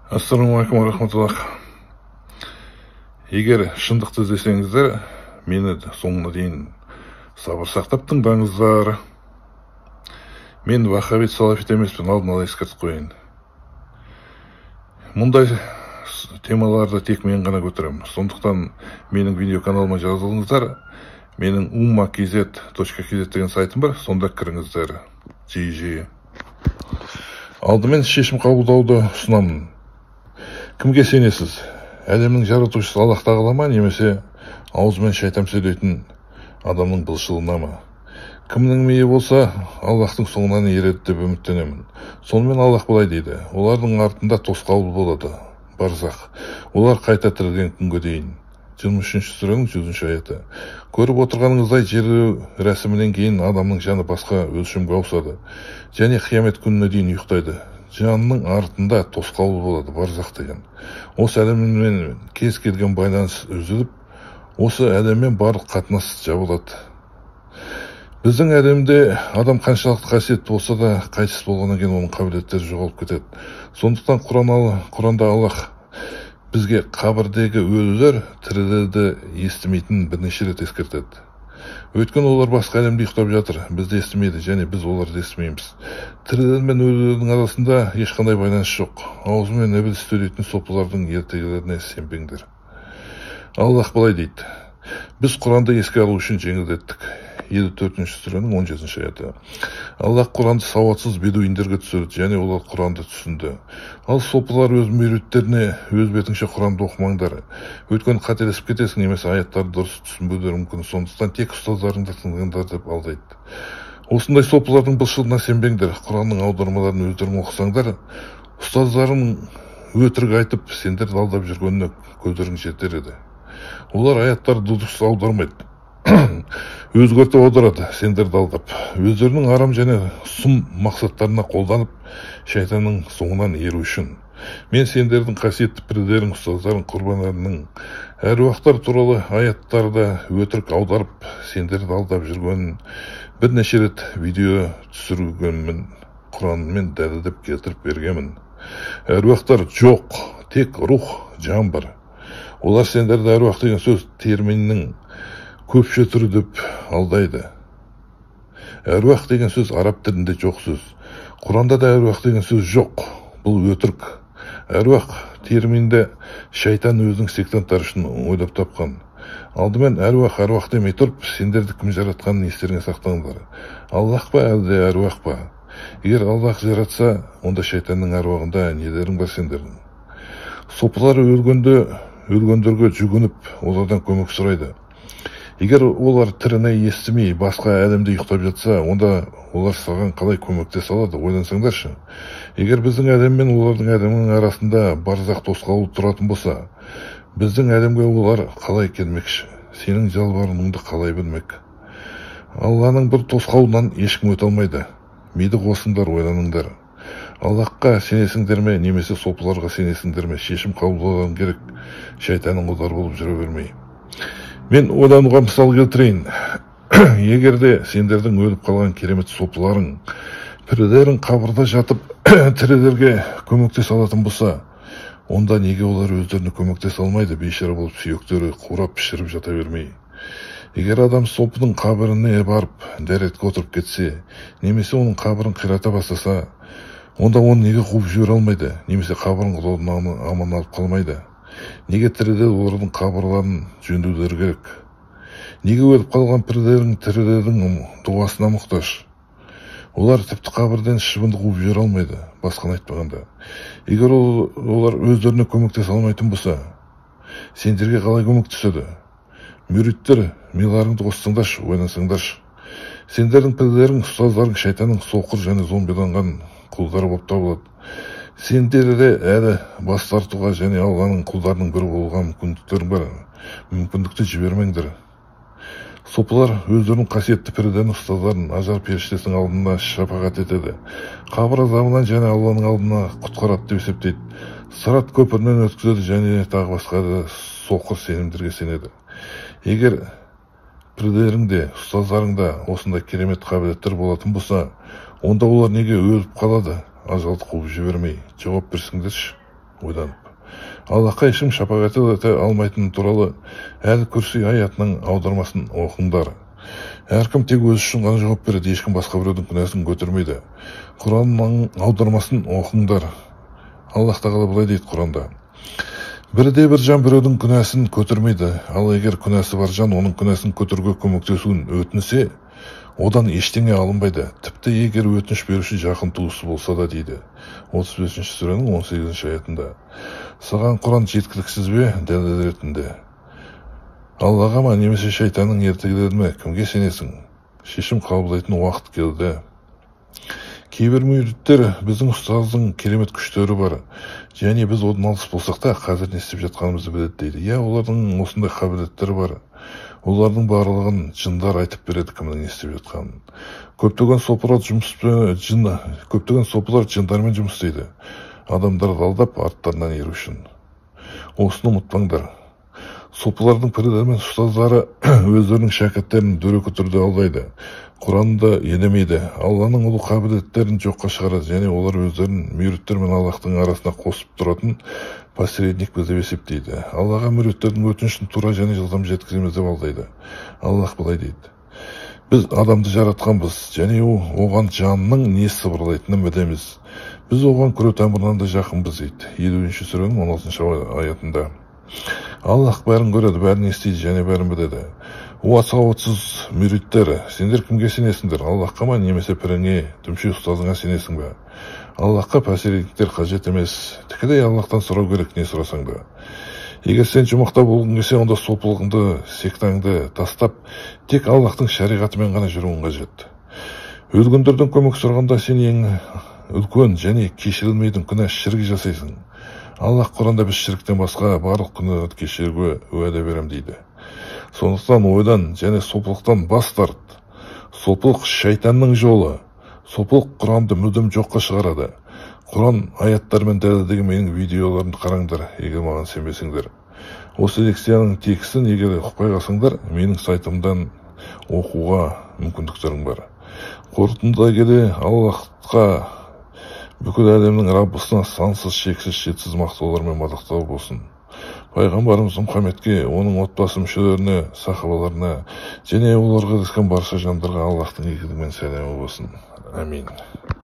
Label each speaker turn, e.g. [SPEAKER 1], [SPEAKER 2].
[SPEAKER 1] Ассалаумағалейкум рахматуллах. Егер шындықты іздесеңіздер, мені соңына дейін сабыр сақтап тыңдаңыздар. Мен ваххабит салафит емеспін, алдын ала ескертіп қояйын. Мұндай темаларды тек мен ғана көтеремін. Сондықтан менің видеоканалыма жазылыңыздар. Менің umma.kz деген сайтым бар, сонда кіріңіздер жиі-жиі. Алдымен шешім қабылдауды ұсынамын. Кімге сенесіз? Әлемнің жаратушысы Аллах тағала ма, немесе аузымен шайтан сөйлейтін адамның былшылына ма? Кімнің мейі болса, Аллахтың соңынан ереді деп үміттенемін. Сонымен Аллах былай дейді: олардың артында тосқауыл болады, барзақ. Олар қайта тірілген күнге дейін. 23 сүренің 100 аяты. Көріп отырғаныңыздай, жерлеу рәсімінен кейін адамның жаны басқа өлшемге ауысады, және қиямет күніне дейін ұйықтайды. Жанның артында тосқауыл болады, барзақ деген. Осы әлеммен кез келген байланыс үзіліп, осы әлеммен барлық қатынас жабылады. Біздің әлемде адам қаншалықты қасиетті болса да, қайтыс болғаннан кейін оның қабілеттері жоғалып кетеді. Сондықтан Құранда Аллах бізге қабірдегі өлілер тірілерді естімейтінін бірнеше рет ескертеді. Өйткені олар басқа әлемде ұйықтап жатыр, бізді естімейді, және біз оларды естімейміз. Тірілер мен өлілердің арасында ешқандай байланыс жоқ. Аузымен ібіліс сөйлейтін сопылардың ертегілеріне сенбеңдер. Аллах былай дейді: біз Құранды еске алу үшін жеңілдеттік. 54 сүренің 17 аяты. Аллах Құранды сауатсыз бедуиндерге түсірді, және олар Құранды түсінді. Ал сопылар өз мүриттеріне өз бетіңше Құранды оқымаңдар. Өйткені қателесіп кетесің, немесе аяттарды дұрыс түсінбеулері мүмкін. Сондықтан тек ұстаздарыңды тыңдаңдар деп алдайды. Осындай сопылардың былшылығына сенбеңдер. Құранның аудармаларын өздерің оқысаңдар, ұстаздарың өтірік айтып, сендерді алдап жүргеніне көздерің жетер еді. Олар аяттарды дұрыс аудармайды, өзгертіп аударады, сендерді алдап. Өздерінің арам және сұм мақсаттарына қолданып, шайтанның соңынан еру үшін. Мен сендердің қасиетті пірдерің, ұстаздарың, құрбандарының әруақтар туралы аяттарды өтірік аударып, сендерді алдап жүргенін бірнеше рет видео түсіргенмін, Құранмен дәлелдеп келтіріп бергенмін. Әруақтар жоқ, тек рух, жан бар. Олар сендерді әруақ деген сөз терминінің көпше түрі деп алдайды. Әруақ деген сөз араб тілінде жоқ сөз. Құранда да әруақ деген сөз жоқ. Бұл өтірік. Әруақ терминді шайтан өзінің сектанттары үшін ойлап тапқан. Алдымен әруақ демей тұрып, сендерді кім жаратқанын естеріңе сақтаңдар. Аллах па, әлде әруақ па? Егер Аллах жаратса, онда шайтанның әруағында нелерің бар сендердің? Сопылар өлгендерге жүгініп, олардан көмек сұрайды. Егер олар тіріні естімей, басқа әлемде ұйықтап жатса, онда олар саған қалай көмектесе алады, ойлансаңдаршы. Егер біздің әлем мен олардың әлемінің арасында барзақ тосқауыл тұратын болса, біздің әлемге олар қалай келмекші? Сенің жалбарыныңды қалай білмек? Алланың бір тосқауылынан ешкім өте алмайды. Миды қосыңдар, ойланыңдар. Аллахқа сенесіңдер ме, немесе сопыларға сенесіңдер ме? Шешім қабылдаудан керек, шайтанның құлдары болып жүре бермей. Мен ойлануға мысал келтірейін. Егер де сендердің өліп қалған керемет сопыларың, пірілерің қабірде жатып, тірілерге көмектесе алатын болса, онда неге олар өздеріне көмектесе алмайды, бейшара болып сүйектері қурап пішіріп жата бермей? Егер адам сопының қабіріне барып, дәретке отырып кетсе, немесе оның қабірін қирата бастаса, онда оны неге қуып жібере алмайды, немесе қабірін құлаудан аман алып қалмайды? Неге тірілер олардың қабырларын жөндеулері керек? Неге өліп қалған тірілердің дұғасына мұқтаж? Олар тіпті қабірден шыбынды қуып жібере алмайды, басқаны айтпағанда. Егер олар өздеріне көмектесе алмайтын болса, сендерге қалай көмектеседі? Мүриттер, миларыңды қоссаңдаршы, ойлансаңдаршы. Сендердің пірілерің, ұстаздарың шайтанның соқыр және зомбиланған құлдары болып табылады. Сендерде әлі бас тартуға және Алланың құлдарының бірі болуға мүмкіндіктерің бар. Мүмкіндікті жібермеңдер. Сопылар өздерінің қасиетті пірдерін, ұстаздарын ажар періштесінің алдына шапағат етеді. Қабір азабынан және Алланың алдына құтқарады деп есептейді. Сырат көпірінен өткізеді және тағы басқа да соқыр сенімдерге сенеді. Егер пірдерің де, ұстаздарың да осындай керемет қабілеттер болатын болса, онда олар неге өліп қалады, ажалды қуып жібермей? Жауап берсеңдерші. ойланып. Аллахқа ешкім шапағат ете алмайтыны туралы әл-Курси аятының аудармасын оқыңдар. Әркім тек өзі үшін ғана жауап береді, ешкім басқа біреудің күнәсін көтермейді. Құранның аудармасын оқыңдар. Аллах тағала былай дейді Құранда: бірде бір жан біреудің күнәсін көтермейді. Ал егер күнәсі бар жан оның күнәсін көтеруге көмектесуін өтінсе, одан ештеңе алынбайды. Тіпті егер өтініш беруші жақын туысы болса да, дейді 35 сүренің 18 аятында. Саған Құран жеткіліксіз бе дәлел ретінде? Аллаға ма немесе шайтанның ертегілері ме? Кімге сенесің? Шешім қабылдайтын уақыт келді. Кейбір мүриттер біздің ұстаздың керемет күштері бар, және біз одан алыс болсақ та қазір не істеп жатқанымызды біледі дейді. Иә, олардың осындай қабілеттері бар. Олардың барлығын жындар айтып береді кімнің не істеп жатқанын. Көптеген сопылар жындармен жұмыс істейді. Адамдарды алдап арттарынан еру үшін. Осыны ұмытпаңдар. Сопылардың пірілері мен ұстаздары өздерінің шәкірттерін дөрекі түрде алдайды. Құранды елемейді. Алланың ұлы қабілеттерін жоққа шығарады, және олар өздерін мүриттер мен Аллахтың арасына қосып тұратын посредник деп есептейді. Аллаға мүриттердің өтінішін тура және жылдам жеткіземіз деп алдайды. Аллах былай дейді: біз адамды жаратқанбыз, және оған жанның не сыбырлайтынын білеміз. Біз оған күре тамырынан да жақынбыз дейді 50 сүренің 16 аятында. Аллах бәрін көреді, бәрін естиді және бәрін біледі. О сауатсыз мүриттер, сендер кімге сенесіңдер? Аллахқа ма немесе піріңе, дүмше ұстазыңа сенесің бе? Аллахқа посредниктер қажет емес. Тікелей Аллахтан сұрау керек, не сұрасаң да. Егер сен жұмақта болғың келсе, онда сопылығыңды, сектаңды тастап, тек Аллахтың шариғатымен ғана жүруің қажет. Өлгендерден көмек сұрағанда сен ең үлкен және кешірілмейтін күнә шірк жасайсың. Аллах Құранда біз шірктен басқа барлық күнәларды кешіруге уәде берем дейді. Сондықтан ойдан және сопылықтан бас тарт. Сопылық шайтанның жолы. Сопылық Құранды мүлдем жоққа шығарады. Құран аяттармен дәлелдеген менің видеоларымды қараңдар, егер маған сенбесеңдер. Осы лекцияның текстін егер ұқпай қалсаңдар, менің сайтымдан оқуға мүмкіндіктерің бар. Қорытындыда келе, Аллахқа бүкіл әлемнің Раббысына сансыз, шексіз, шетсіз мақтаулар мен мадақтау болсын. Пайғамбарымыз Мұхаммедке, оның отбасы мүшелеріне, сахабаларына және оларға ілескен барша жандарға Аллахтың игілігі мен сәлемі болсын. Амин.